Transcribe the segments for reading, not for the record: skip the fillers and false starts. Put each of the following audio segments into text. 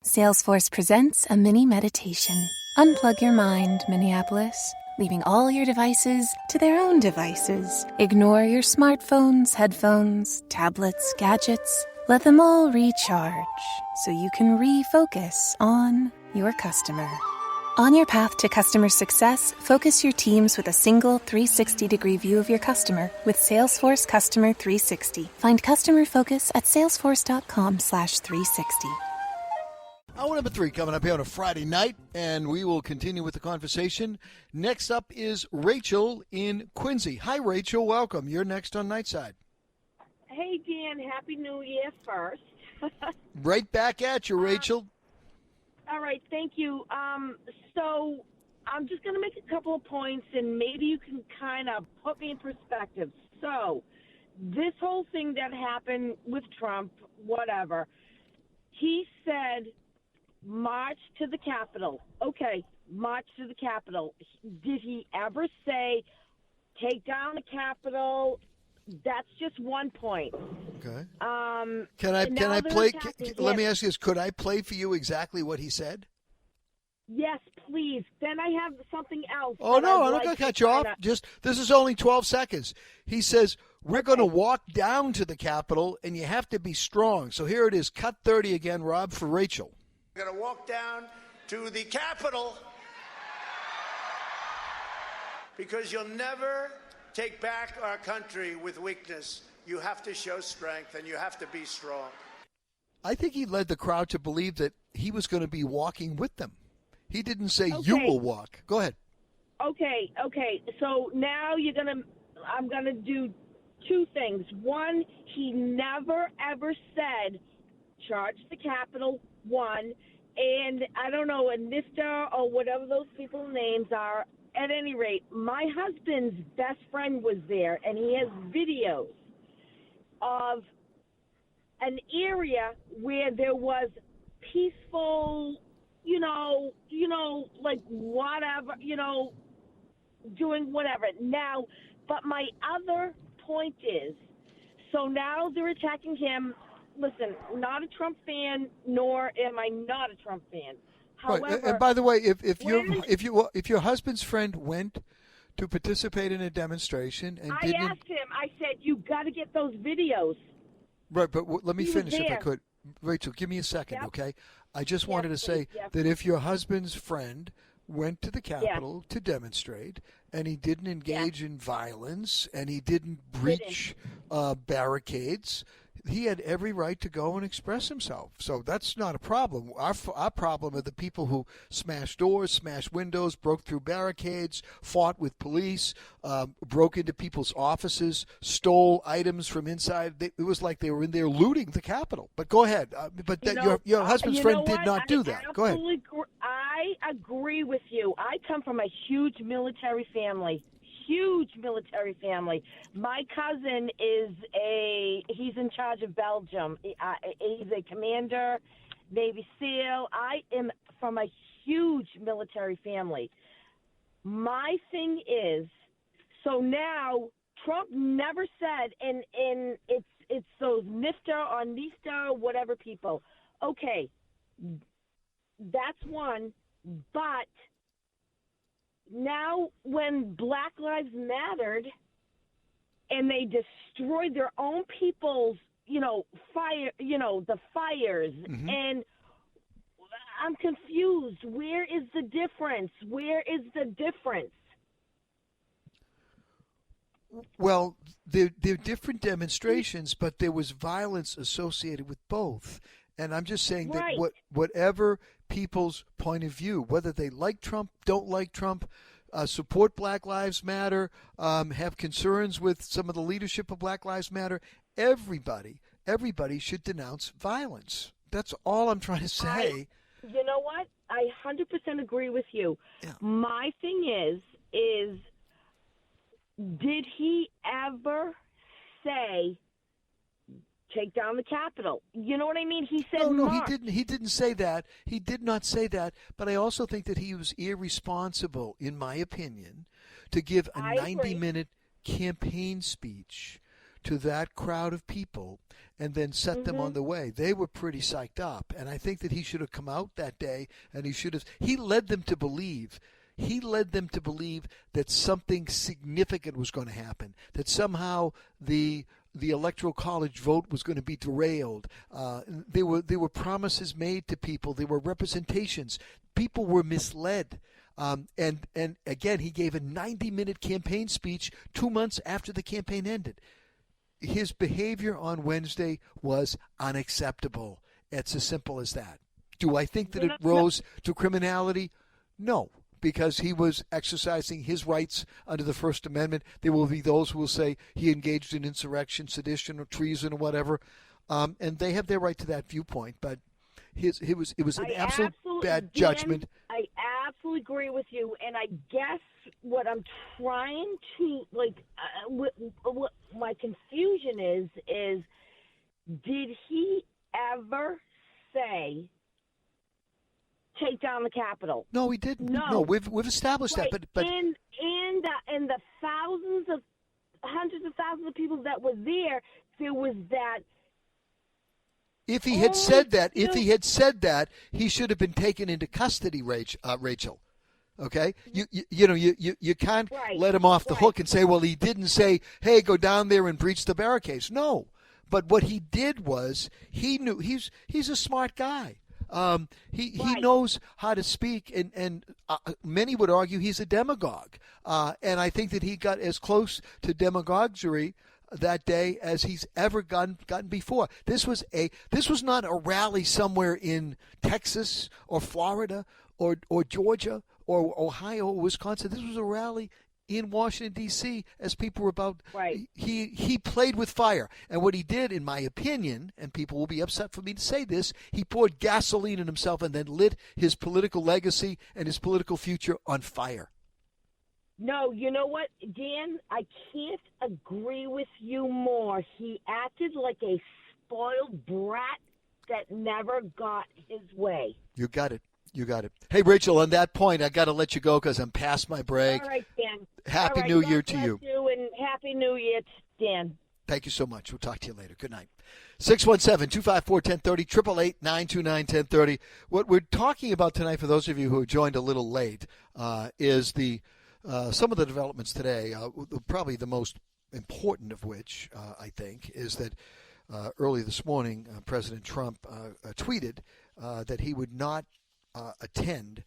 Salesforce presents a mini meditation. Unplug your mind, Minneapolis, leaving all your devices to their own devices. Ignore your smartphones, headphones, tablets, gadgets. Let them all recharge so you can refocus on your customer. On your path to customer success, focus your teams with a single 360-degree view of your customer with Salesforce Customer 360. Find customer focus at salesforce.com/360. Hour number 3 coming up here on a Friday night, and we will continue with the conversation. Next up is Rachel in Quincy. Hi, Rachel. Welcome. You're next on Nightside. Hey, Dan. Happy New Year first. Right back at you, Rachel. All right. Thank you. So I'm just going to make a couple of points, and maybe you can kind of put me in perspective. So this whole thing that happened with Trump, whatever, he said march to the Capitol. Okay, march to the Capitol. Did he ever say take down the Capitol? That's just one point. Okay. Can I play? Let me ask you this: could I play for you exactly what he said? Yes, please. Then I have something else. Oh no, I'm not going to cut you off. Just this is only 12 seconds. He says we're going to walk down to the Capitol, and you have to be strong. So here it is. Cut 30 again, Rob, for Rachel. We're going to walk down to the Capitol because you'll never take back our country with weakness. You have to show strength, and you have to be strong. I think he led the crowd to believe that he was going to be walking with them. He didn't say you will walk. Go ahead. Okay. So now I'm going to do two things. One, he never, ever said charge the Capitol, one, and I don't know, a NIFTA or whatever those people's names are. At any rate, my husband's best friend was there, and he has videos of an area where there was peaceful, like whatever, doing whatever. Now, but my other point is, so now they're attacking him. Listen, not a Trump fan, nor am I not a Trump fan. However, right. And by the way, if your husband's friend went to participate in a demonstration and I asked him, I said, you got to get those videos. Right, but let me finish if I could. Rachel, give me a second, okay? I just wanted to say that if your husband's friend went to the Capitol to demonstrate and he didn't engage in violence and he didn't breach barricades, he had every right to go and express himself. So that's not a problem. Our problem are the people who smashed doors, smashed windows, broke through barricades, fought with police, broke into people's offices, stole items from inside. It was like they were in there looting the Capitol. But go ahead. Your husband's friend did not do that. Go ahead. I agree with you. I come from a huge military family. My cousin he's in charge of Belgium. He's a commander, Navy SEAL. I am from a huge military family. My thing is, so now Trump never said, and it's those NIFTA or NIFTA, whatever people. Okay, that's one, but now when Black Lives Mattered and they destroyed their own people's, the fires, and I'm confused. Where is the difference? Well, they're different demonstrations, but there was violence associated with both. And I'm just saying that whatever people's point of view, whether they like Trump, don't like Trump, support Black Lives Matter, have concerns with some of the leadership of Black Lives Matter, everybody should denounce violence. That's all I'm trying to say. You know what? I 100% agree with you. Yeah. My thing is did he ever say take down the Capitol? You know what I mean? He said no, march. he didn't say that. He did not say that. But I also think that he was irresponsible, in my opinion, to give a 90-minute campaign speech to that crowd of people and then set them on the way. They were pretty psyched up. And I think that he should have come out that day and he led them to believe. He led them to believe that something significant was going to happen, that somehow the Electoral College vote was going to be derailed. There were promises made to people. There were representations. People were misled. And again, he gave a 90-minute campaign speech 2 months after the campaign ended. His behavior on Wednesday was unacceptable. It's as simple as that. Do I think that it rose to criminality? No, because he was exercising his rights under the First Amendment. There will be those who will say he engaged in insurrection, sedition, or treason, or whatever, and they have their right to that viewpoint. But it was an absolute bad judgment. I absolutely agree with you, and I guess what I'm trying to what my confusion is did he ever say take down the Capitol? No, he didn't. No, we've established right. that. But in the hundreds of thousands of people that were there was that. If he had said that, he should have been taken into custody, Rachel. Okay, you can't let him off the hook and say, well, he didn't say, hey, go down there and breach the barricades. No, but what he did was he knew he's a smart guy. He knows how to speak, and many would argue he's a demagogue. And I think that he got as close to demagoguery that day as he's ever gotten before. This was not a rally somewhere in Texas or Florida or Georgia or Ohio or Wisconsin. This was a rally in Washington, D.C. as people were about. Right. He played with fire. And what he did, in my opinion, and people will be upset for me to say this, he poured gasoline in himself and then lit his political legacy and his political future on fire. No, you know what, Dan? I can't agree with you more. He acted like a spoiled brat that never got his way. You got it. Hey, Rachel, on that point, I got to let you go because I'm past my break. All right, Dan. Happy New Year to you. And Happy New Year, Dan. Thank you so much. We'll talk to you later. Good night. 617-254-1030, 888-929-1030. What we're talking about tonight, for those of you who have joined a little late, is some of the developments today. Probably the most important of which, I think, is that early this morning, President Trump tweeted that he would not attend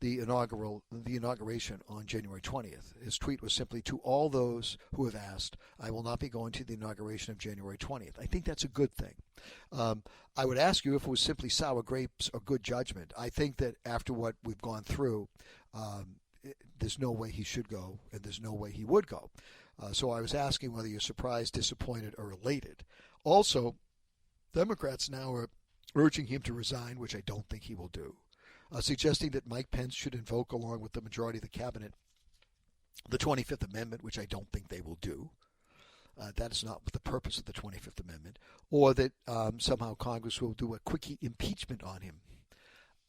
the inauguration on January 20th. His tweet was simply, to all those who have asked, I will not be going to the inauguration of January 20th. I think that's a good thing. I would ask you if it was simply sour grapes or good judgment. I think that after what we've gone through, there's no way he should go, and there's no way he would go. So I was asking whether you're surprised, disappointed, or elated. Also, Democrats now are urging him to resign, which I don't think he will do, suggesting that Mike Pence should invoke, along with the majority of the cabinet, the 25th Amendment, which I don't think they will do. That is not the purpose of the 25th Amendment. Or that somehow Congress will do a quickie impeachment on him.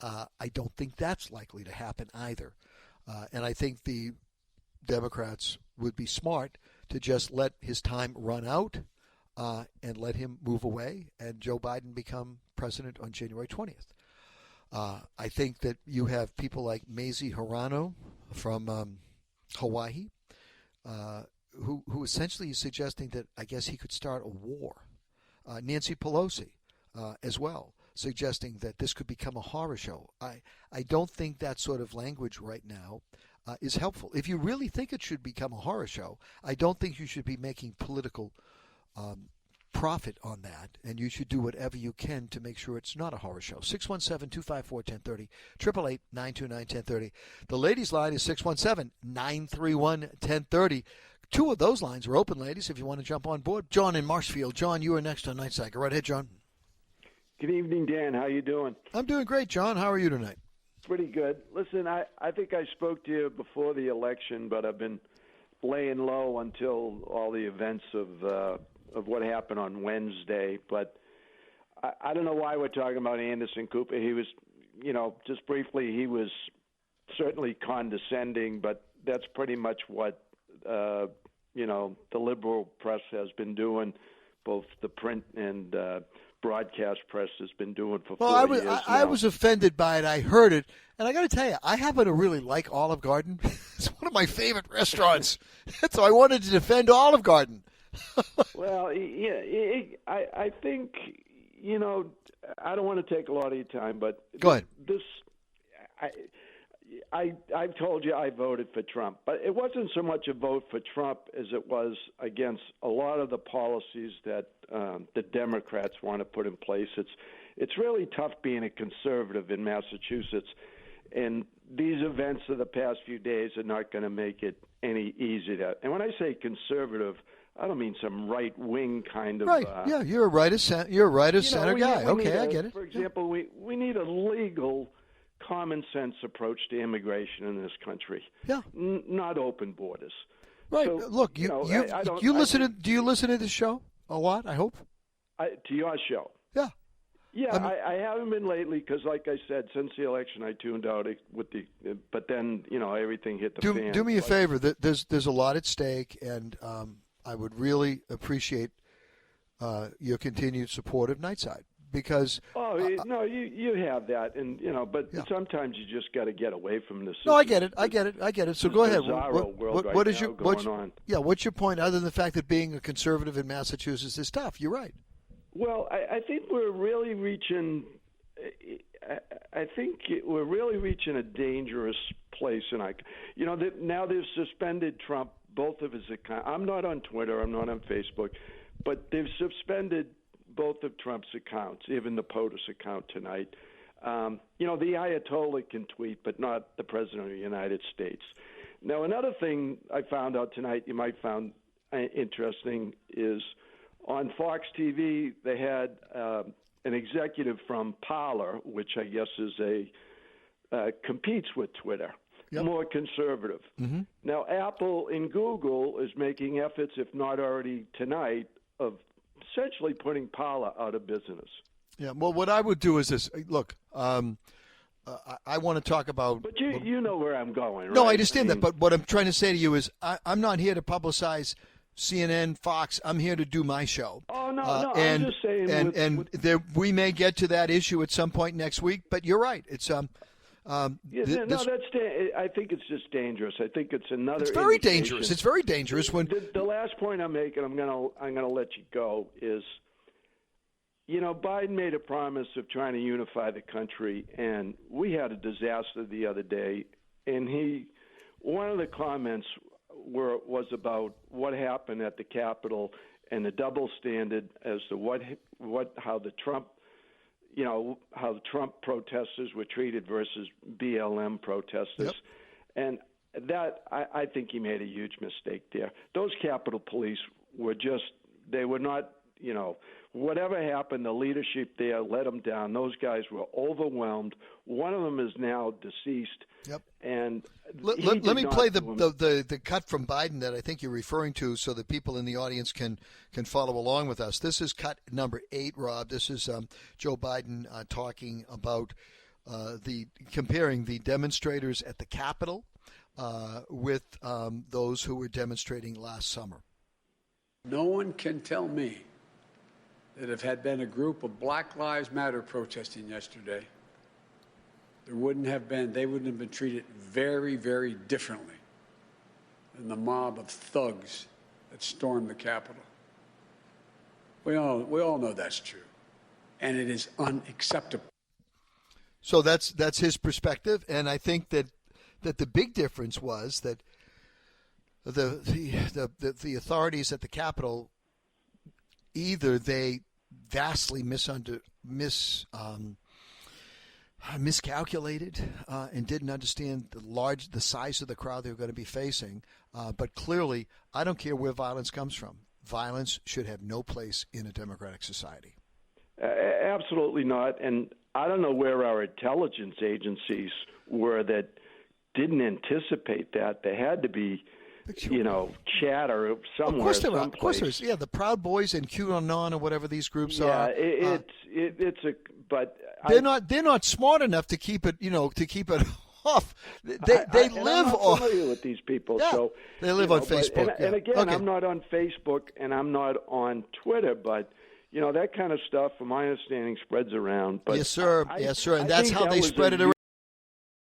I don't think that's likely to happen either. And I think the Democrats would be smart to just let his time run out and let him move away and Joe Biden become president on January 20th. I think that you have people like Mazie Hirono from Hawaii who essentially is suggesting that I guess he could start a war. Nancy Pelosi as well, suggesting that this could become a horror show. I don't think that sort of language right now is helpful. If you really think it should become a horror show, I don't think you should be making political profit on that, and you should do whatever you can to make sure it's not a horror show. 617-254-1030, 888-929-1030. The ladies' line is 617-931-1030. Two of those lines are open, ladies, if you want to jump on board. John in Marshfield. John, you are next on Nightside. Go right ahead, John. Good evening, Dan. How you doing? I'm doing great, John. How are you tonight? Pretty good. Listen, I think I spoke to you before the election, but I've been laying low until all the events of what happened on Wednesday. But I don't know why we're talking about Anderson Cooper. He was, just briefly, he was certainly condescending, but that's pretty much what the liberal press has been doing, both the print and broadcast press has been doing for 4 years now. I was offended by it. I heard it, and I got to tell you, I happen to really like Olive Garden. It's one of my favorite restaurants, so I wanted to defend Olive Garden. Well, yeah, I think, I don't want to take a lot of your time, but go ahead. I've told you I voted for Trump, but it wasn't so much a vote for Trump as it was against a lot of the policies that the Democrats want to put in place. It's really tough being a conservative in Massachusetts, and these events of the past few days are not going to make it any easier. And when I say conservative, I don't mean some right-wing kind of. Right. Yeah, you're a right of center guy. Okay, I get it. For example, we need a legal, common sense approach to immigration in this country. Yeah. Not open borders. Right. So, look, do you listen to this show a lot? I hope. To your show. Yeah. Yeah, I haven't been lately because, like I said, since the election, I tuned out but then everything hit the fan. Do me a favor. There's a lot at stake, and I would really appreciate your continued support of Nightside because. No, you have that, and but sometimes you just got to get away from this. No, I get it. So go ahead. What is your going on? Yeah, what's your point other than the fact that being a conservative in Massachusetts is tough? You're right. Well, I think we're really reaching. I think we're really reaching a dangerous place, and now they've suspended Trump, both of his accounts. I'm not on Twitter. I'm not on Facebook, but they've suspended both of Trump's accounts, even the POTUS account tonight. The Ayatollah can tweet, but not the President of the United States. Now, another thing I found out tonight you might find interesting is on Fox TV they had an executive from Parler, which I guess is competes with Twitter, more conservative. Mm-hmm. Now, Apple and Google is making efforts, if not already tonight, of essentially putting Parler out of business. Yeah, well, what I would do is this. Look, I want to talk about... But you know where I'm going, right? No, I understand that, but what I'm trying to say to you is I'm not here to publicize CNN, Fox. I'm here to do my show. Oh, no, I'm just saying... we may get to that issue at some point next week, but you're right. It's... I think it's just dangerous. I think it's another. It's very dangerous. It's very dangerous when the last point I'm making. I'm gonna let you go. Is Biden made a promise of trying to unify the country, and we had a disaster the other day. And one of the comments was about what happened at the Capitol and the double standard as to how the Trump protesters were treated versus BLM protesters. Yep. And that, I think he made a huge mistake there. Those Capitol Police they were not, whatever happened, the leadership there let them down. Those guys were overwhelmed. One of them is now deceased. Yep. And let me play the cut from Biden that I think you're referring to so that people in the audience can follow along with us. This is cut number 8, Rob. This is Joe Biden talking about comparing the demonstrators at the Capitol with those who were demonstrating last summer. No one can tell me that if had been a group of Black Lives Matter protesting yesterday, they wouldn't have been treated very, very differently than the mob of thugs that stormed the Capitol. We all know that's true, and it is unacceptable. So that's his perspective, and I think that the big difference was that the authorities at the Capitol, either they vastly miscalculated and didn't understand the size of the crowd they were going to be facing. But clearly, I don't care where violence comes from. Violence should have no place in a democratic society. Absolutely not. And I don't know where our intelligence agencies were that didn't anticipate that. There had to be, chatter somewhere. Of course there is. Yeah, the Proud Boys and QAnon or whatever these groups are. Yeah, but they're not smart enough to keep it, off. They live I'm off. familiar with these people, Yeah, so they live on Facebook. And again, Okay. I'm not on Facebook and I'm not on Twitter, but that kind of stuff, from my understanding, spreads around. But Yes, sir. Yes, sir. And I that's think how that they was spread a it around.